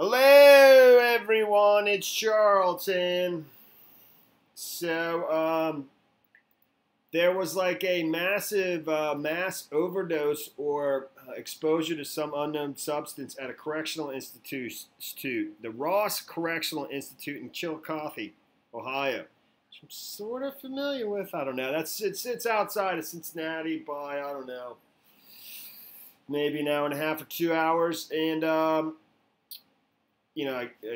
Hello, everyone. It's Charlton. So, there was like a massive mass overdose or exposure to some unknown substance at a correctional institute, the Ross Correctional Institute in Chillicothe, Ohio, which I'm sort of familiar with. I don't know. It's outside of Cincinnati by, I don't know, maybe an hour and a half or 2 hours, and I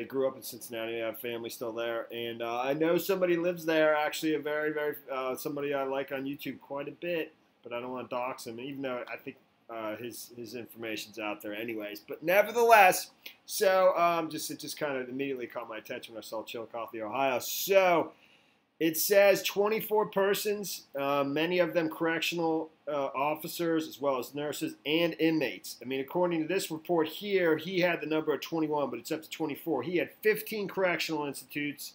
grew up in Cincinnati. I have family still there, and I know somebody lives there. Actually, a very somebody I like on YouTube quite a bit, but I don't want to dox him, even though I think his information's out there, anyways. But nevertheless, so it just kind of immediately caught my attention when I saw Chillicothe, Ohio. So it says 24 persons, many of them correctional officers as well as nurses and inmates. I mean, according to this report here, he had the number of 21, but it's up to 24. He had 15 correctional institutes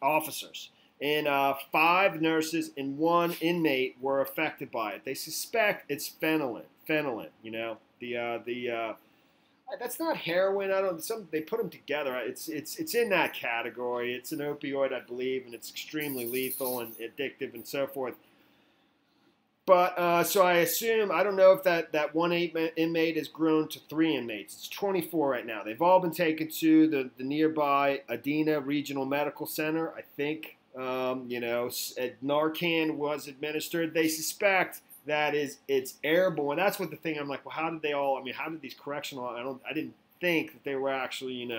officers, and 5 nurses and 1 inmate were affected by it. They suspect it's phenylene. That's not heroin. They put them together. It's in that category. It's an opioid, I believe, and it's extremely lethal and addictive and so forth. But so I assume, I don't know if that 1 inmate has grown to 3 inmates. It's 24 right now. They've all been taken to the nearby Adena Regional Medical Center. I think Narcan was administered. They suspect that it's airborne. That's what the thing. I'm like, well, how did these correctional? I didn't think that they were actually,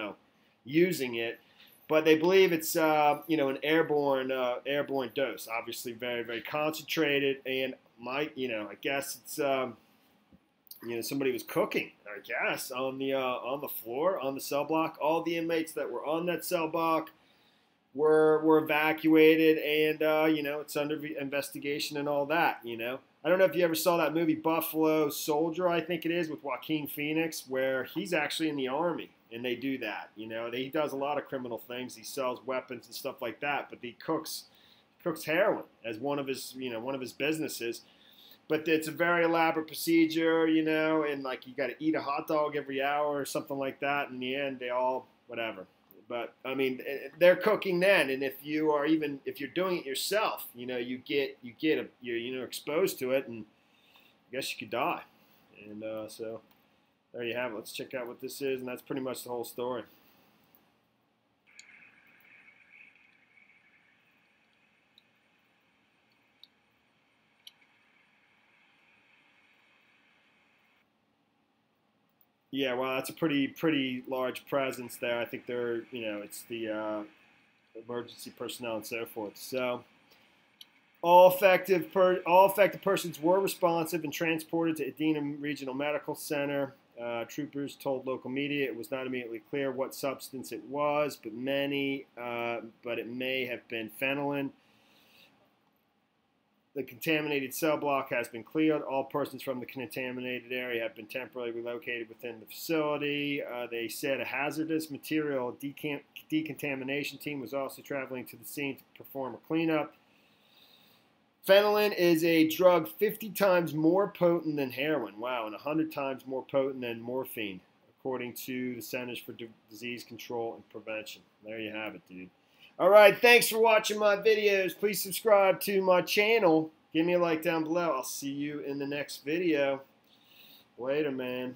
using it, but they believe it's, an airborne dose. Obviously, very concentrated, and I guess it's, somebody was cooking, I guess, on the floor, on the cell block. All the inmates that were on that cell block were evacuated, and it's under investigation and all that. I don't know if you ever saw that movie Buffalo Soldier, I think it is, with Joaquin Phoenix, where he's actually in the army, and they do that. He does a lot of criminal things. He sells weapons and stuff like that, but he cooks heroin as one of his businesses. But it's a very elaborate procedure, and like you got to eat a hot dog every hour or something like that. In the end, they all whatever. But I mean, they're cooking then, and if you're doing it yourself, you're exposed to it, and I guess you could die. And so there you have it. Let's check out what this is, and that's pretty much the whole story. Yeah, well, that's a pretty large presence there. I think they're, it's the emergency personnel and so forth. So all affected persons were responsive and transported to Adena Regional Medical Center. Troopers told local media it was not immediately clear what substance it was, but it may have been phenylene. The contaminated cell block has been cleared. All persons from the contaminated area have been temporarily relocated within the facility. They said a hazardous material decontamination team was also traveling to the scene to perform a cleanup. Phenylene is a drug 50 times more potent than heroin. Wow, and 100 times more potent than morphine, according to the Centers for Disease Control and Prevention. There you have it, dude. All right, thanks for watching my videos. Please subscribe to my channel. Give me a like down below. I'll see you in the next video. Later, man.